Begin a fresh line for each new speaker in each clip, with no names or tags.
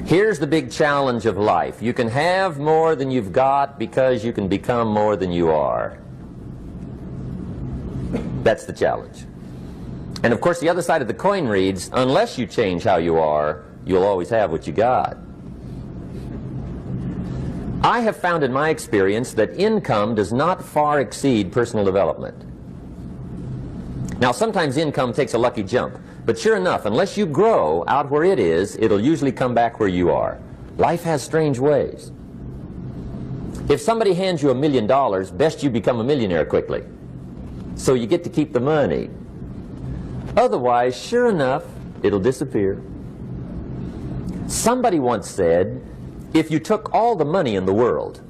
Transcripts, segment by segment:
Here's the big challenge of life. You can have more than you've got because you can become more than you are. That's the challenge. And of course the other side of the coin reads, unless you change how you are, you'll always have what you got. I have found in my experience that income does not far exceed personal development. Now sometimes income takes a lucky jump, but sure enough, unless you grow out where it is, it'll usually come back where you are. Life has strange ways. If somebody hands you $1 million, best you become a millionaire quickly, so you get to keep the money. Otherwise, sure enough, it'll disappear. Somebody once said, if you took all the money in the world,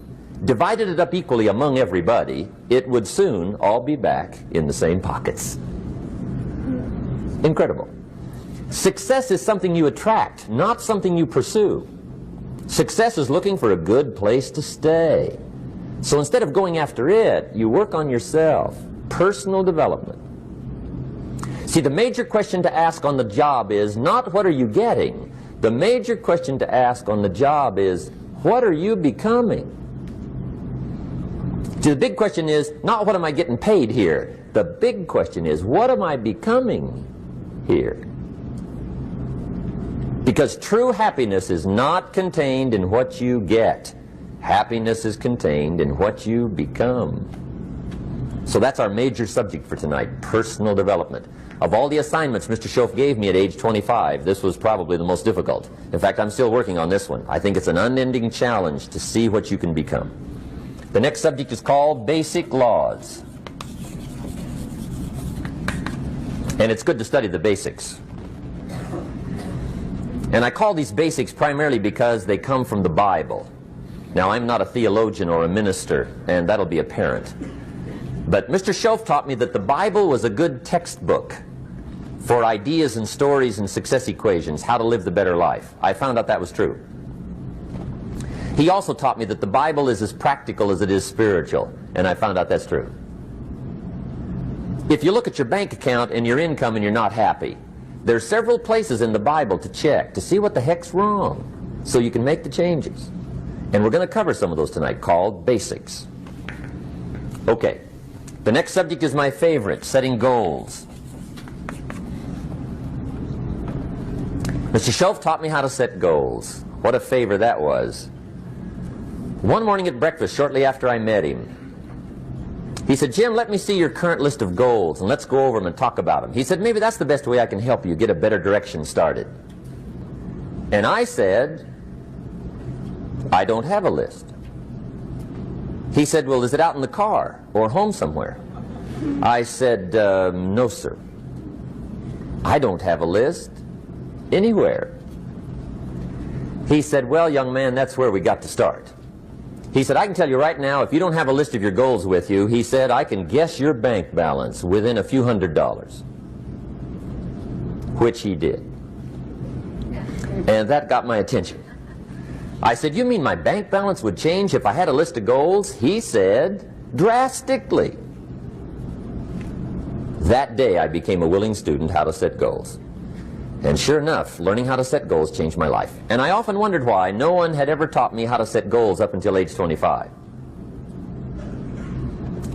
divided it up equally among everybody, it would soon all be back in the same pockets. Incredible. Success is something you attract, not something you pursue. Success is looking for a good place to stay. So instead of going after it, you work on yourself. Personal development. See, the major question to ask on the job is not what are you getting. The major question to ask on the job is what are you becoming? See, the big question is not what am I getting paid here. The big question is what am I becoming here? Because true happiness is not contained in what you get. Happiness is contained in what you become. So that's our major subject for tonight, personal development. Of all the assignments Mr. Schoaf gave me at age 25, this was probably the most difficult. In fact, I'm still working on this one. I think it's an unending challenge to see what you can become. The next subject is called Basic Laws. And it's good to study the basics. And I call these basics primarily because they come from the Bible. Now, I'm not a theologian or a minister, and that'll be apparent. But Mr. Schoaf taught me that the Bible was a good textbook for ideas and stories and success equations, how to live the better life. I found out that was true. He also taught me that the Bible is as practical as it is spiritual, and I found out that's true. If you look at your bank account and your income and you're not happy, there are several places in the Bible to check to see what the heck's wrong so you can make the changes. And we're going to cover some of those tonight, called basics. Okay. The next subject is my favorite, setting goals. Mr. Schoaf taught me how to set goals. What a favor that was. One morning at breakfast, shortly after I met him, he said, Jim, let me see your current list of goals, and let's go over them and talk about them. He said, maybe that's the best way I can help you get a better direction started. And I said, I don't have a list. He said, well, is it out in the car or home somewhere? I said, no, sir. I don't have a list anywhere. He said, well, young man, that's where we got to start. He said, I can tell you right now, if you don't have a list of your goals with you, he said, I can guess your bank balance within a few $100s. Which he did. And that got my attention. I said, you mean my bank balance would change if I had a list of goals? He said, drastically. That day I became a willing student how to set goals. And sure enough, learning how to set goals changed my life. And I often wondered why no one had ever taught me how to set goals up until age 25.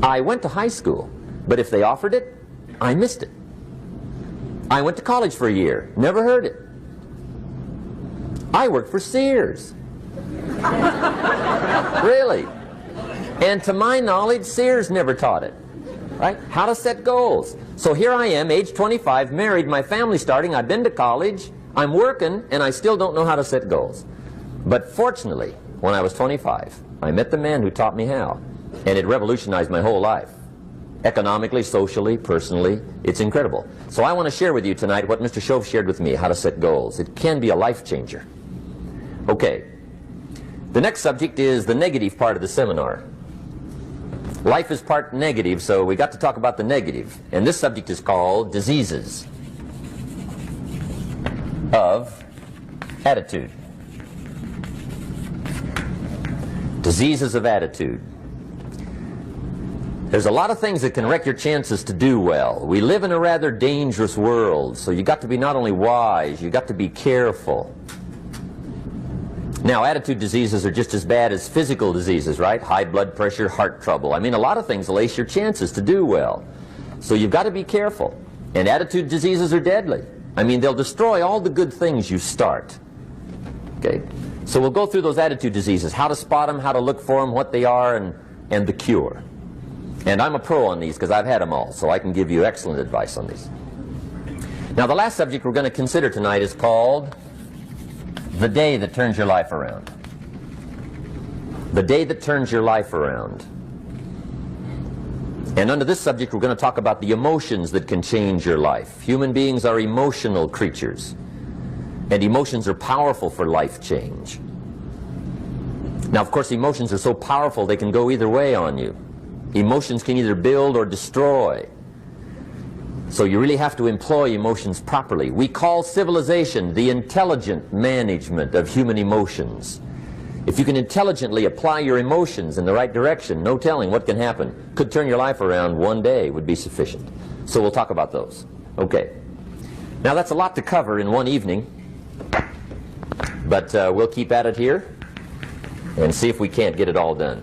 I went to high school, but if they offered it, I missed it. I went to college for a year, never heard it. I worked for Sears. Really. And to my knowledge, Sears never taught it. Right? How to set goals. So here I am, age 25, married, my family's starting, I've been to college, I'm working, and I still don't know how to set goals. But fortunately, when I was 25, I met the man who taught me how, and it revolutionized my whole life. Economically, socially, personally, it's incredible. So I want to share with you tonight what Mr. Schoaf shared with me, how to set goals. It can be a life changer. Okay. The next subject is the negative part of the seminar. Life is part negative, so we got to talk about the negative. And this subject is called diseases of attitude. Diseases of attitude. There's a lot of things that can wreck your chances to do well. We live in a rather dangerous world, so you got to be not only wise, you got to be careful. Now, attitude diseases are just as bad as physical diseases, right? High blood pressure, heart trouble. I mean, a lot of things will ace your chances to do well. So you've got to be careful. And attitude diseases are deadly. I mean, they'll destroy all the good things you start. Okay? So we'll go through those attitude diseases, how to spot them, how to look for them, what they are, and the cure. And I'm a pro on these because I've had them all, so I can give you excellent advice on these. Now, the last subject we're going to consider tonight is called the day that turns your life around. The day that turns your life around. And under this subject, we're going to talk about the emotions that can change your life. Human beings are emotional creatures, and emotions are powerful for life change. Now, of course, emotions are so powerful they can go either way on you. Emotions can either build or destroy. So you really have to employ emotions properly. We call civilization the intelligent management of human emotions. If you can intelligently apply your emotions in the right direction, no telling what can happen. Could turn your life around one day would be sufficient. So we'll talk about those. Okay. Now that's a lot to cover in one evening, but we'll keep at it here and see if we can't get it all done.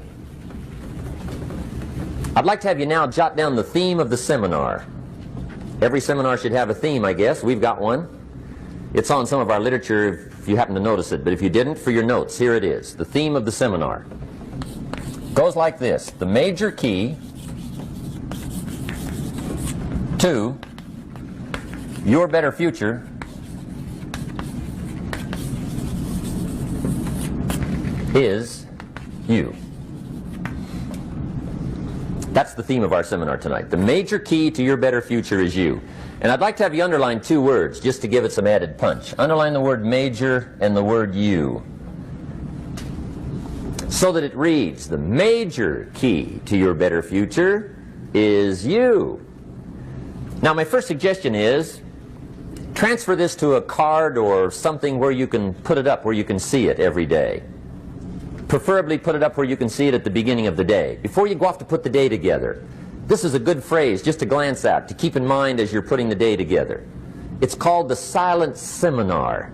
I'd like to have you now jot down the theme of the seminar. Every seminar should have a theme, I guess. We've got one. It's on some of our literature if you happen to notice it, but if you didn't, for your notes, here it is. The theme of the seminar goes like this: the major key to your better future is you. That's the theme of our seminar tonight. The major key to your better future is you. And I'd like to have you underline two words just to give it some added punch. Underline the word major and the word you, so that it reads, the major key to your better future is you. Now, my first suggestion is transfer this to a card or something where you can put it up, where you can see it every day. Preferably put it up where you can see it at the beginning of the day, before you go off to put the day together. This is a good phrase just to glance at, to keep in mind as you're putting the day together. It's called the silent seminar.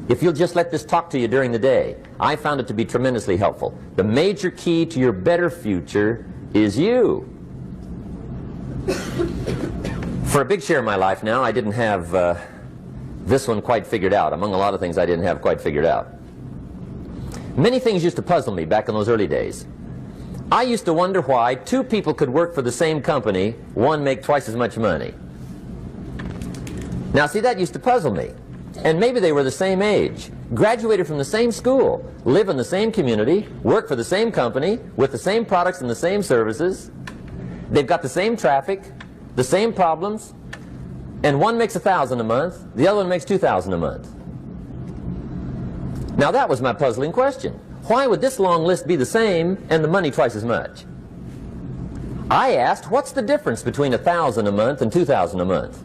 If you'll just let this talk to you during the day, I found it to be tremendously helpful. The major key to your better future is you. For a big share of my life now, I didn't have this one quite figured out. Among a lot of things I didn't have quite figured out. Many things used to puzzle me back in those early days. I used to wonder why two people could work for the same company, one make twice as much money. Now, see, that used to puzzle me. And maybe they were the same age, graduated from the same school, live in the same community, work for the same company, with the same products and the same services. They've got the same traffic, the same problems, and one makes $1,000 a month, the other one makes $2,000 a month. Now that was my puzzling question. Why would this long list be the same and the money twice as much? I asked, what's the difference between $1,000 a month and $2,000 a month?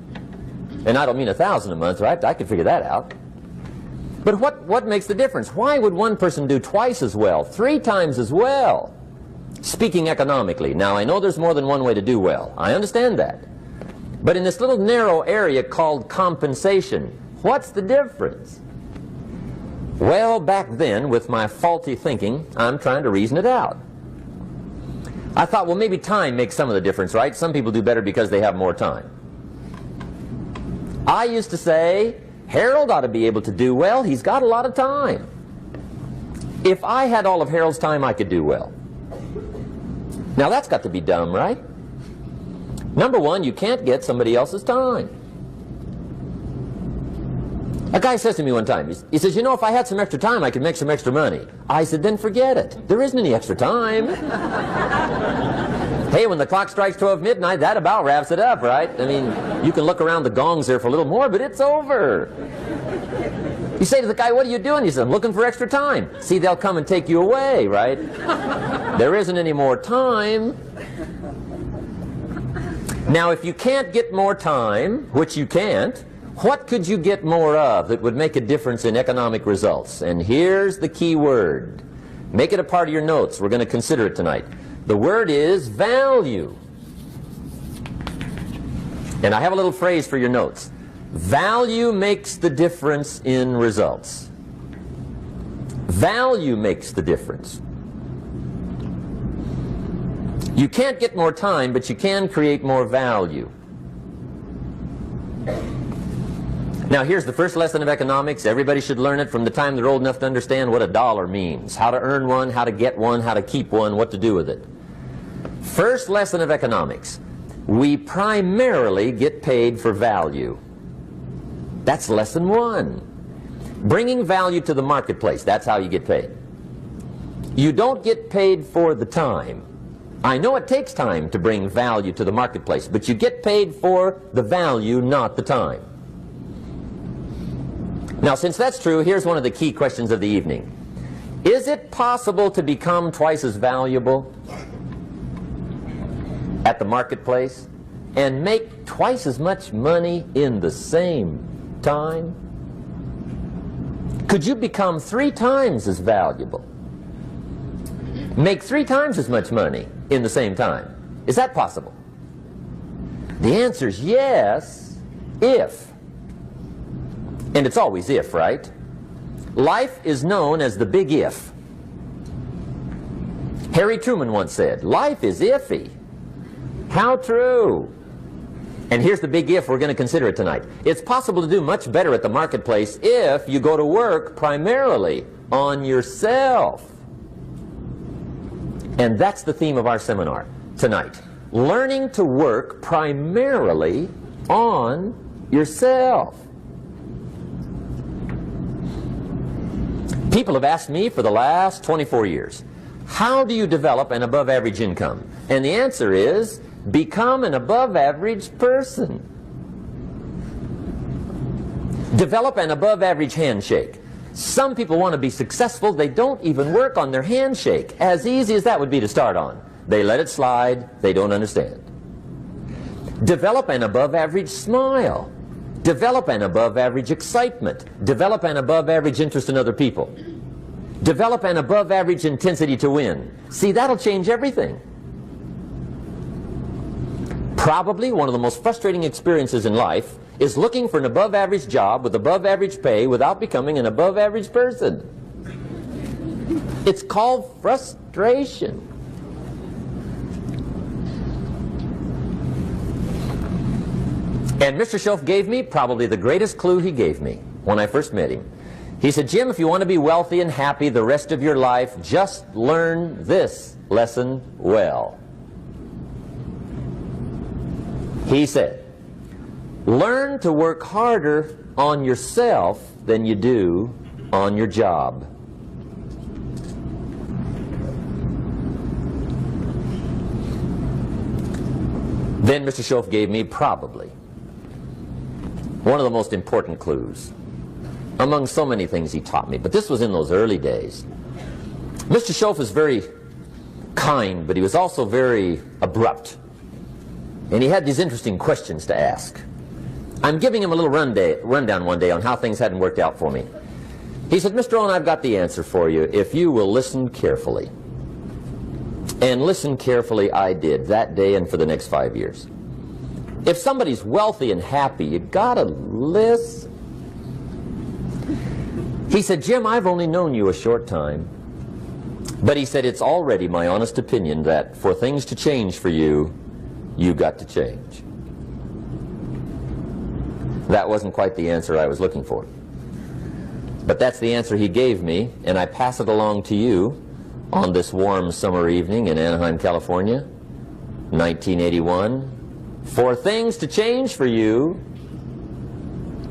And I don't mean $1,000 a month, right? I could figure that out. But what makes the difference? Why would one person do twice as well, 3 times as well? Speaking economically. Now, I know there's more than one way to do well. I understand that. But in this little narrow area called compensation, what's the difference? Well, back then, with my faulty thinking, I'm trying to reason it out. I thought, well, maybe time makes some of the difference, right? Some people do better because they have more time. I used to say, Harold ought to be able to do well. He's got a lot of time. If I had all of Harold's time, I could do well. Now, that's got to be dumb, right? Number one, you can't get somebody else's time. A guy says to me one time, he says, you know, if I had some extra time, I could make some extra money. I said, then forget it. There isn't any extra time. Hey, when the clock strikes 12 midnight, that about wraps it up, right? I mean, you can look around the gongs there for a little more, but it's over. You say to the guy, what are you doing? He says, I'm looking for extra time. See, they'll come and take you away, right? There isn't any more time. Now, if you can't get more time, which you can't, what could you get more of that would make a difference in economic results? And here's the key word. Make it a part of your notes. We're going to consider it tonight. The word is value. And I have a little phrase for your notes. Value makes the difference in results. Value makes the difference. You can't get more time, but you can create more value. Now here's the first lesson of economics. Everybody should learn it from the time they're old enough to understand what a dollar means. How to earn one, how to get one, how to keep one, what to do with it. First lesson of economics. We primarily get paid for value. That's lesson one. Bringing value to the marketplace, that's how you get paid. You don't get paid for the time. I know it takes time to bring value to the marketplace, but you get paid for the value, not the time. Now, since that's true, here's one of the key questions of the evening. Is it possible to become twice as valuable at the marketplace and make twice as much money in the same time? Could you become 3 times as valuable? Make 3 times as much money in the same time? Is that possible? The answer is yes, if. And it's always if, right? Life is known as the big if. Harry Truman once said, life is iffy. How true. And here's the big if we're going to consider it tonight. It's possible to do much better at the marketplace if you go to work primarily on yourself. And that's the theme of our seminar tonight. Learning to work primarily on yourself. People have asked me for the last 24 years, how do you develop an above average income? And the answer is, become an above average person. Develop an above average handshake. Some people want to be successful, they don't even work on their handshake. As easy as that would be to start on. They let it slide, they don't understand. Develop an above average smile. Develop an above average excitement. Develop an above average interest in other people. Develop an above average intensity to win. See, that'll change everything. Probably one of the most frustrating experiences in life is looking for an above average job with above average pay without becoming an above average person. It's called frustration. And Mr. Shelf gave me probably the greatest clue he gave me when I first met him. He said, Jim, if you want to be wealthy and happy the rest of your life, just learn this lesson well. He said, learn to work harder on yourself than you do on your job. Then Mr. Shelf gave me probably one of the most important clues among so many things he taught me, but this was in those early days. Mr. Shelf was very kind, but he was also very abrupt. And he had these interesting questions to ask. I'm giving him a little rundown one day on how things hadn't worked out for me. He said, Mr. Rohn, I've got the answer for you if you will listen carefully. And listen carefully I did that day and for the next 5 years. If somebody's wealthy and happy, you gotta listen. He said, Jim, I've only known you a short time. But he said, it's already my honest opinion that for things to change for you, you got to change. That wasn't quite the answer I was looking for. But that's the answer he gave me, and I pass it along to you on this warm summer evening in Anaheim, California, 1981. For things to change for you,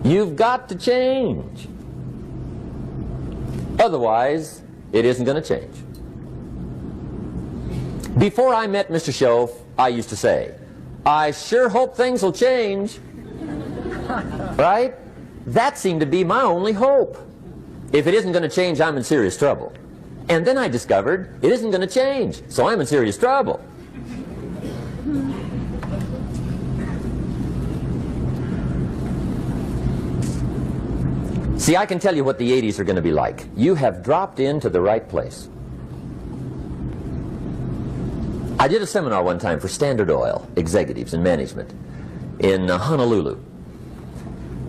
you've got to change. Otherwise, it isn't going to change. Before I met Mr. Shelf, I used to say, I sure hope things will change. Right? That seemed to be my only hope. If it isn't going to change, I'm in serious trouble. And then I discovered it isn't going to change, so I'm in serious trouble. See, I can tell you what the 80s are going to be like. You have dropped into the right place. I did a seminar one time for Standard Oil executives and management in Honolulu.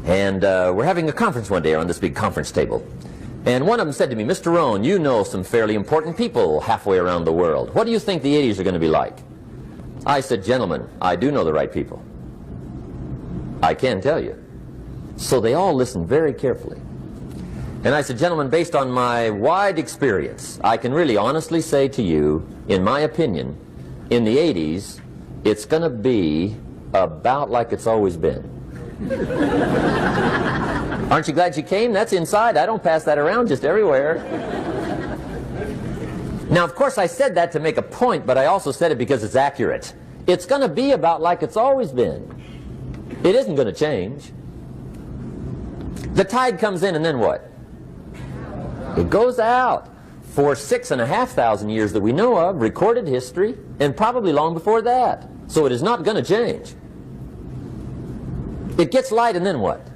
And we're having a conference one day on this big conference table. And one of them said to me, Mr. Rohn, you know some fairly important people halfway around the world. What do you think the 80s are going to be like? I said, gentlemen, I do know the right people. I can tell you. So they all listened very carefully. And I said, gentlemen, based on my wide experience, I can really honestly say to you, in my opinion, in the 80s, it's going to be about like it's always been. Aren't you glad you came? That's inside. I don't pass that around just everywhere. Now, of course, I said that to make a point, but I also said it because it's accurate. It's going to be about like it's always been. It isn't going to change. The tide comes in, and then what? It goes out. For 6,500 years that we know of, recorded history, and probably long before that. So it is not going to change. It gets light, and then what?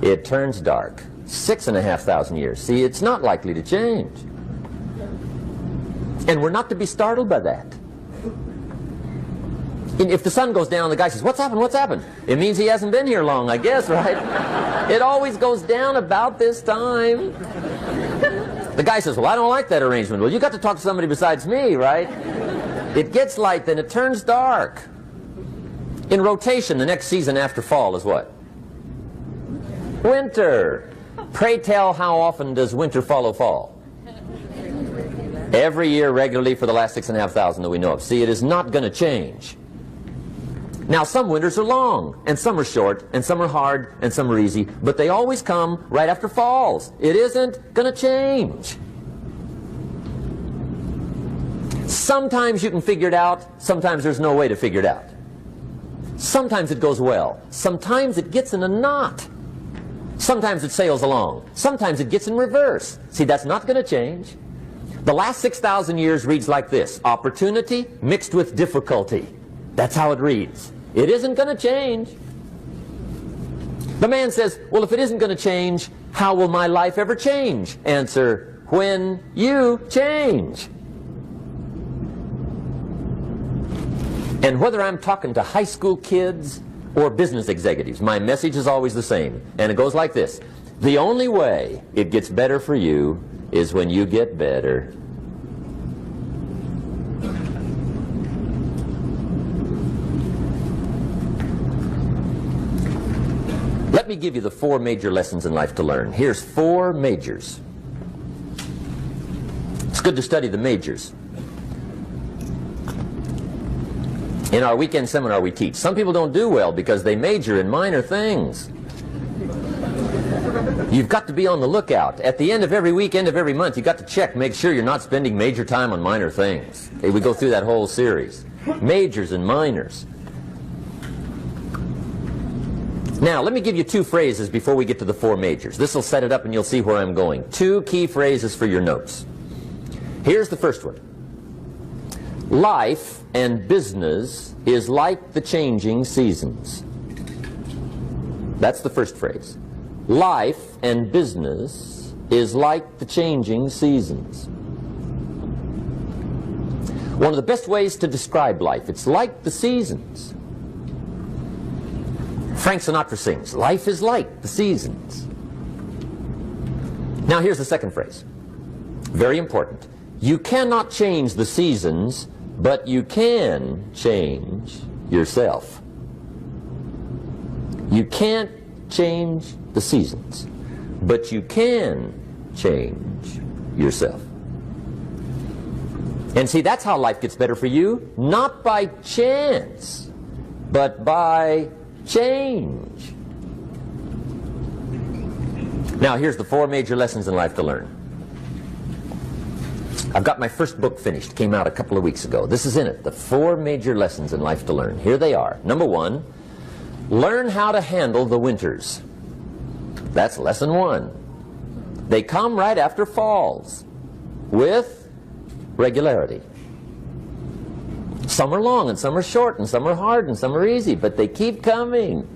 It turns dark. 6,500 years. See, it's not likely to change. And we're not to be startled by that. And if the sun goes down, the guy says, what's happened, what's happened? It means he hasn't been here long, I guess, right? It always goes down about this time. The guy says, well, I don't like that arrangement. Well, you got to talk to somebody besides me, right? It gets light, then it turns dark. In rotation, the next season after fall is what? Winter. Pray tell, how often does winter follow fall? Every year regularly for the last 6,500 that we know of. See, it is not going to change. Now, some winters are long, and some are short, and some are hard, and some are easy, but they always come right after falls. It isn't going to change. Sometimes you can figure it out, sometimes there's no way to figure it out. Sometimes it goes well, sometimes it gets in a knot. Sometimes it sails along, sometimes it gets in reverse. See, that's not going to change. The last 6,000 years reads like this: opportunity mixed with difficulty. That's how it reads. It isn't going to change. The man says, well, if it isn't going to change, how will my life ever change? Answer, when you change. And whether I'm talking to high school kids or business executives, my message is always the same. And it goes like this: the only way it gets better for you is when you get better. Let me give you the 4 major lessons in life to learn. Here's 4 majors. It's good to study the majors. In our weekend seminar we teach. Some people don't do well because they major in minor things. You've got to be on the lookout. At the end of every week, end of every month, you've got to check, make sure you're not spending major time on minor things. Okay, we go through that whole series. Majors and minors. Now, let me give you 2 phrases before we get to the 4 majors. This will set it up and you'll see where I'm going. 2 key phrases for your notes. Here's the first one. Life and business is like the changing seasons. That's the first phrase. Life and business is like the changing seasons. One of the best ways to describe life, it's like the seasons. Frank Sinatra sings, life is like the seasons. Now here's the second phrase. Very important. You cannot change the seasons, but you can change yourself. You can't change the seasons, but you can change yourself. And see, that's how life gets better for you, not by chance, but by change. Now, here's the 4 major lessons in life to learn. I've got my first book finished, came out a couple of weeks ago. This is in it, the 4 major lessons in life to learn. Here they are. Number 1, learn how to handle the winters. That's lesson 1. They come right after falls, with regularity. Some are long, and some are short, and some are hard, and some are easy, but they keep coming.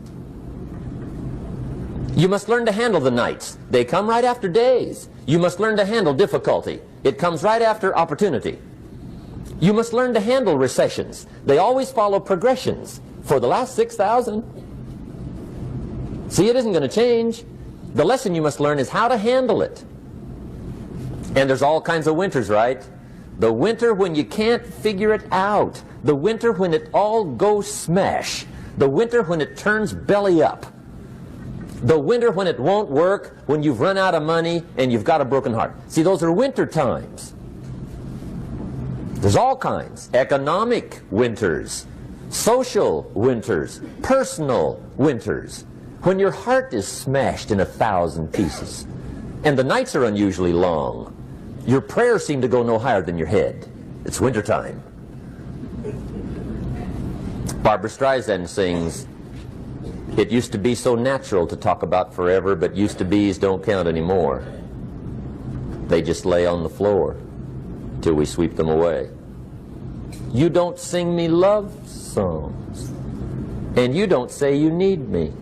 You must learn to handle the nights. They come right after days. You must learn to handle difficulty. It comes right after opportunity. You must learn to handle recessions. They always follow progressions for the last 6,000. See, it isn't going to change. The lesson you must learn is how to handle it. And there's all kinds of winters, right? The winter when you can't figure it out. The winter when it all goes smash. The winter when it turns belly up. The winter when it won't work, when you've run out of money and you've got a broken heart. See, those are winter times. There's all kinds. Economic winters, social winters, personal winters. When your heart is smashed in 1,000 pieces and the nights are unusually long, your prayers seem to go no higher than your head. It's wintertime. Barbra Streisand sings, "It used to be so natural to talk about forever, but used to be's don't count anymore. They just lay on the floor till we sweep them away. You don't sing me love songs, and you don't say you need me,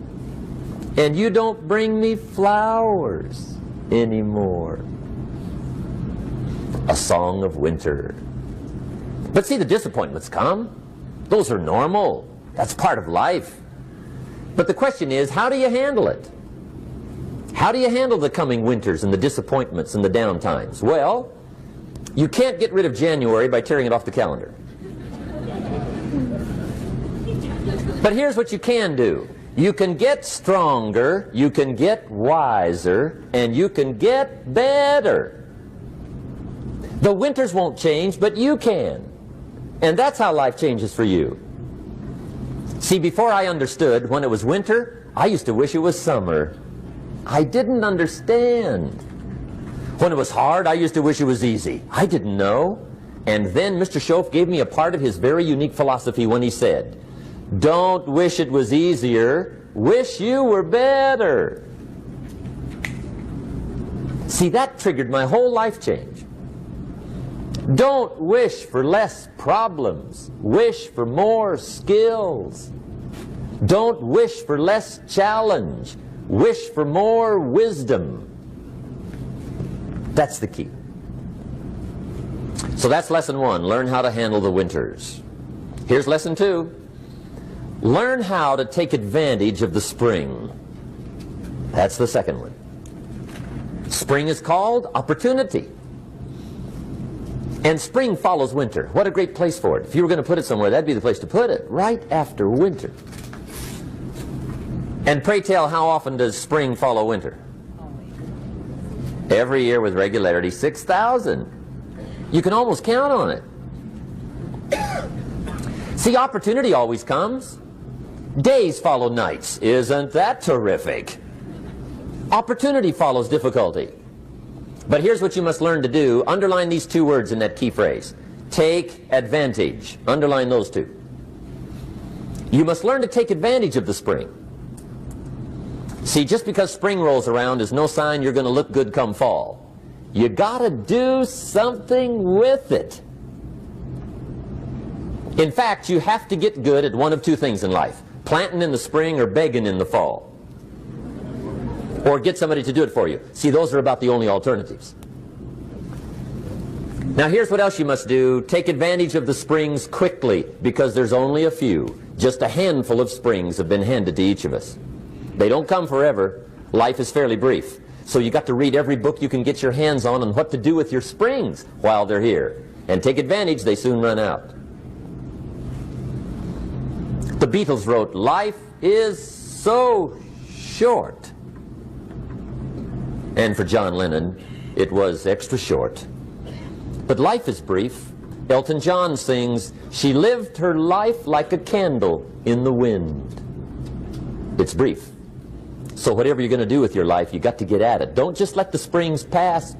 and you don't bring me flowers anymore." A song of winter. But see, the disappointments come. Those are normal. That's part of life. But the question is, how do you handle it? How do you handle the coming winters and the disappointments and the downtimes? Well, you can't get rid of January by tearing it off the calendar. But here's what you can do. You can get stronger, you can get wiser, and you can get better. The winters won't change, but you can. And that's how life changes for you. See, before I understood, when it was winter, I used to wish it was summer. I didn't understand. When it was hard, I used to wish it was easy. I didn't know. And then Mr. Schoaf gave me a part of his very unique philosophy when he said, "Don't wish it was easier, wish you were better." See, that triggered my whole life change. Don't wish for less problems, wish for more skills. Don't wish for less challenge, wish for more wisdom. That's the key. So that's lesson one, learn how to handle the winters. Here's lesson two, learn how to take advantage of the spring. That's the second one. Spring is called opportunity. And spring follows winter. What a great place for it. If you were going to put it somewhere, that'd be the place to put it, right after winter. And pray tell, how often does spring follow winter? Every year with regularity, 6,000. You can almost count on it. See, opportunity always comes. Days follow nights. Isn't that terrific? Opportunity follows difficulty. But here's what you must learn to do. Underline these two words in that key phrase. Take advantage. Underline those two. You must learn to take advantage of the spring. See, just because spring rolls around is no sign you're going to look good come fall. You got to do something with it. In fact, you have to get good at one of two things in life. Planting in the spring or begging in the fall. Or get somebody to do it for you. See, those are about the only alternatives. Now here's what else you must do. Take advantage of the springs quickly, because there's only a few. Just a handful of springs have been handed to each of us. They don't come forever. Life is fairly brief. So you got to read every book you can get your hands on what to do with your springs while they're here. And take advantage, they soon run out. The Beatles wrote, "Life is so short." And for John Lennon, it was extra short. But life is brief. Elton John sings, "She lived her life like a candle in the wind." It's brief. So whatever you're going to do with your life, you got to get at it. Don't just let the springs pass.